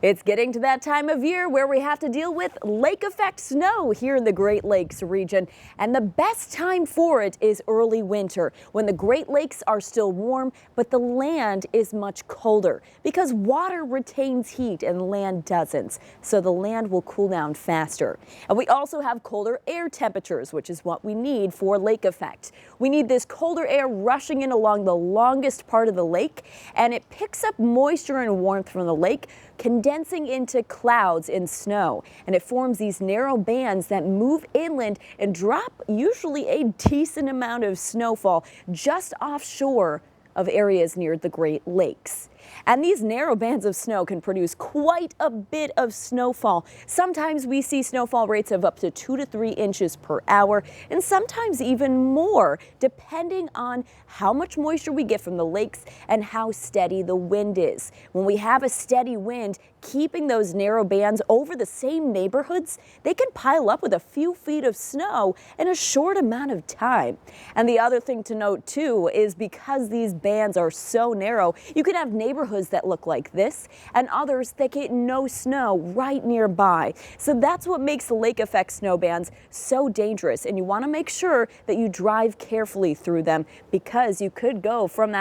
It's getting to that time of year where we have to deal with lake effect snow here in the Great Lakes region. And the best time for it is early winter when the Great Lakes are still warm, but the land is much colder because water retains heat and land doesn't. So the land will cool down faster. And we also have colder air temperatures, which is what we need for lake effect. We need this colder air rushing in along the longest part of the lake, and it picks up moisture and warmth from the lake, condensing into clouds and snow, and it forms these narrow bands that move inland and drop usually a decent amount of snowfall just offshore of areas near the Great Lakes. And these narrow bands of snow can produce quite a bit of snowfall. Sometimes we see snowfall rates of up to 2 to 3 inches per hour, and sometimes even more, depending on how much moisture we get from the lakes and how steady the wind is. When we have a steady wind, keeping those narrow bands over the same neighborhoods, they can pile up with a few feet of snow in a short amount of time. And the other thing to note too is because these bands are so narrow, you can have neighborhoods that look like this and others that get no snow right nearby. So that's what makes the lake effect snow bands so dangerous, and you want to make sure that you drive carefully through them because you could go from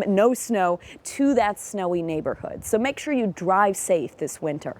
no snow to that snowy neighborhood. So make sure you drive safe this winter.